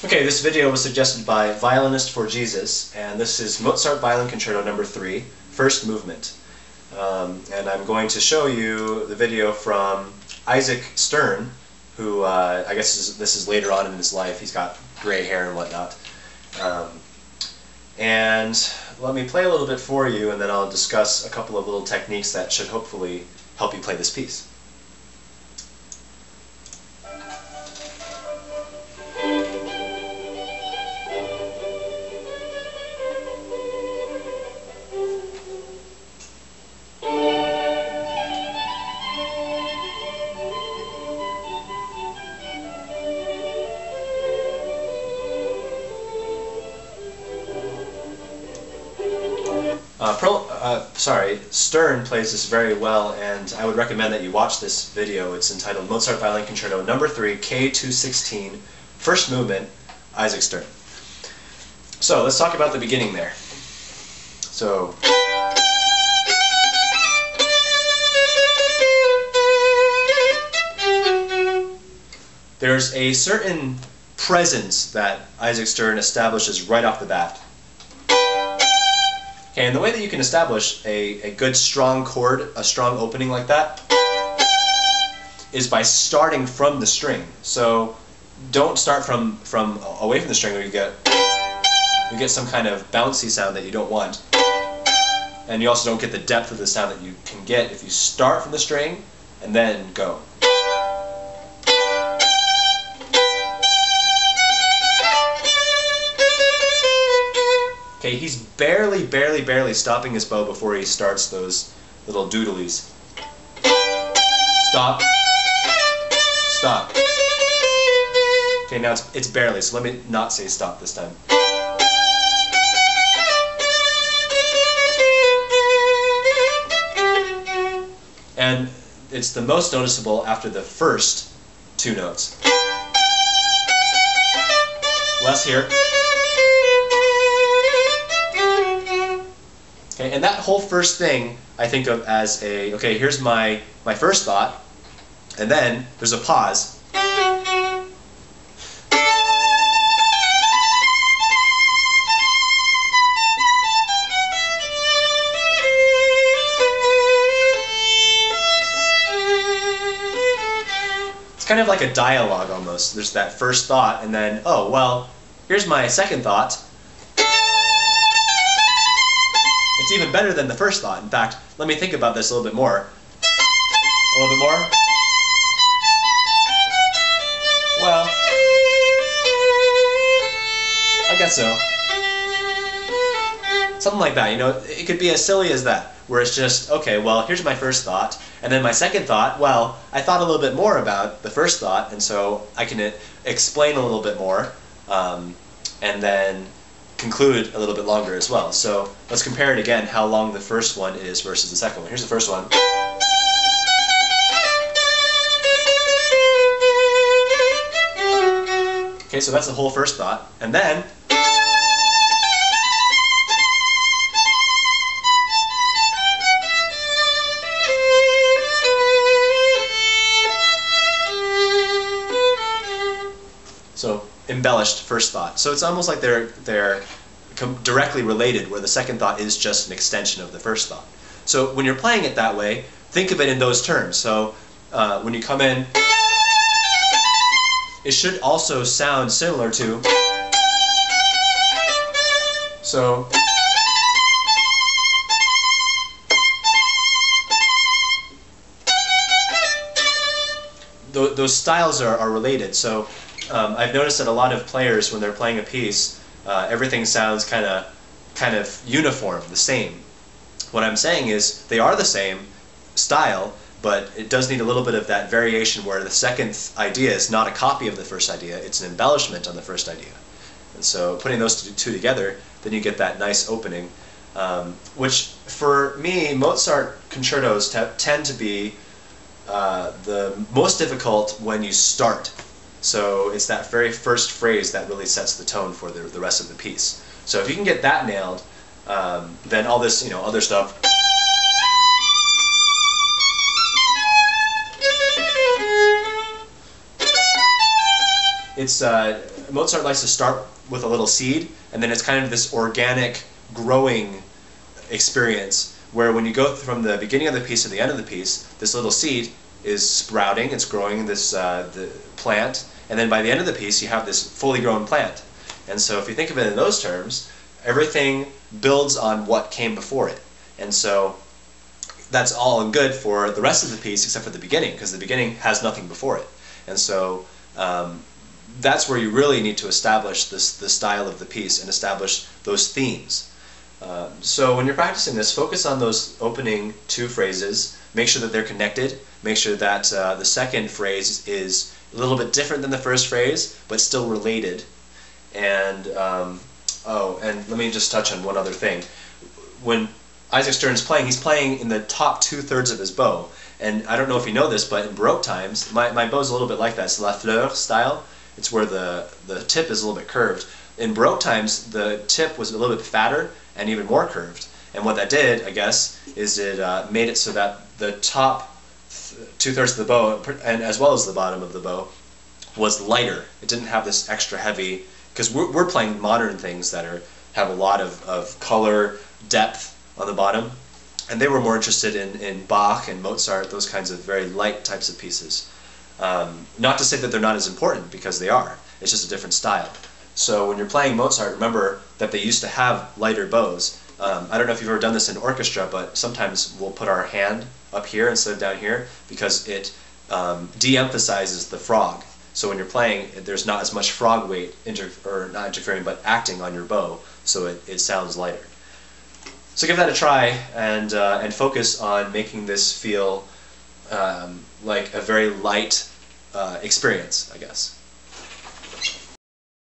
Okay, this video was suggested by Violinist for Jesus, and this is Mozart Violin Concerto No. 3, first movement. And I'm going to show you the video from Isaac Stern, who I guess this is later on in his life. He's got gray hair and whatnot. And let me play a little bit for you, and then I'll discuss a couple of little techniques that should hopefully help you play this piece. Stern plays this very well, and I would recommend that you watch this video. It's entitled Mozart Violin Concerto No. 3, K216, first movement, Isaac Stern. So let's talk about the beginning there. So there's a certain presence that Isaac Stern establishes right off the bat. Okay, and the way that you can establish a good strong chord, a strong opening like that, is by starting from the string. So don't start from away from the string, or you get some kind of bouncy sound that you don't want. And you also don't get the depth of the sound that you can get if you start from the string and then go. Okay, he's barely stopping his bow before he starts those little doodlies. Stop. Stop. Okay, now it's barely, so let me not say stop this time. And it's the most noticeable after the first two notes. Less here. Okay, and that whole first thing I think of as a, okay, here's my first thought, and then there's a pause. It's kind of like a dialogue almost. There's that first thought, and then, oh, well, here's my second thought. It's even better than the first thought. In fact, let me think about this a little bit more. A little bit more? Well, I guess so. Something like that, you know, it could be as silly as that, where it's just, okay, well, here's my first thought, and then my second thought, well, I thought a little bit more about the first thought, and so I can explain a little bit more, and then conclude a little bit longer as well. So let's compare it again, how long the first one is versus the second one. Here's the first one. Okay, so that's the whole first thought. And then so embellished first thought. So it's almost like they're directly related, where the second thought is just an extension of the first thought. So when you're playing it that way, think of it in those terms. So when you come in, it should also sound similar to, so those styles are related. So I've noticed that a lot of players, when they're playing a piece, everything sounds kind of uniform, the same. What I'm saying is they are the same style, but it does need a little bit of that variation where the second idea is not a copy of the first idea, it's an embellishment on the first idea. And so putting those two together, then you get that nice opening, which for me, Mozart concertos tend to be the most difficult when you start. So it's that very first phrase that really sets the tone for the rest of the piece. So if you can get that nailed, then all this, you know, other stuff. It's Mozart likes to start with a little seed, and then it's kind of this organic growing experience where when you go from the beginning of the piece to the end of the piece, this little seed is sprouting, it's growing this the plant, and then by the end of the piece you have this fully grown plant. And so if you think of it in those terms, everything builds on what came before it. And so that's all good for the rest of the piece except for the beginning, because the beginning has nothing before it. And so that's where you really need to establish the style of the piece and establish those themes. So when you're practicing this, focus on those opening two phrases. Make sure that they're connected. Make sure that the second phrase is a little bit different than the first phrase, but still related. And and let me just touch on one other thing. When Isaac Stern's playing, he's playing in the top 2/3 of his bow. And I don't know if you know this, but in Baroque times, my bow's a little bit like that. It's La Fleur style. It's where the tip is a little bit curved. In Baroque times, the tip was a little bit fatter and even more curved. And what that did, I guess, is it made it so that the top 2/3 of the bow, and as well as the bottom of the bow, was lighter. It didn't have this extra heavy, because we're playing modern things that have a lot of color, depth on the bottom. And they were more interested in Bach and Mozart, those kinds of very light types of pieces. Not to say that they're not as important, because they are. It's just a different style. So when you're playing Mozart, remember that they used to have lighter bows. I don't know if you've ever done this in orchestra, but sometimes we'll put our hand up here instead of down here because it de-emphasizes the frog. So when you're playing, there's not as much frog weight, not interfering, but acting on your bow, so it sounds lighter. So give that a try and focus on making this feel like a very light experience, I guess.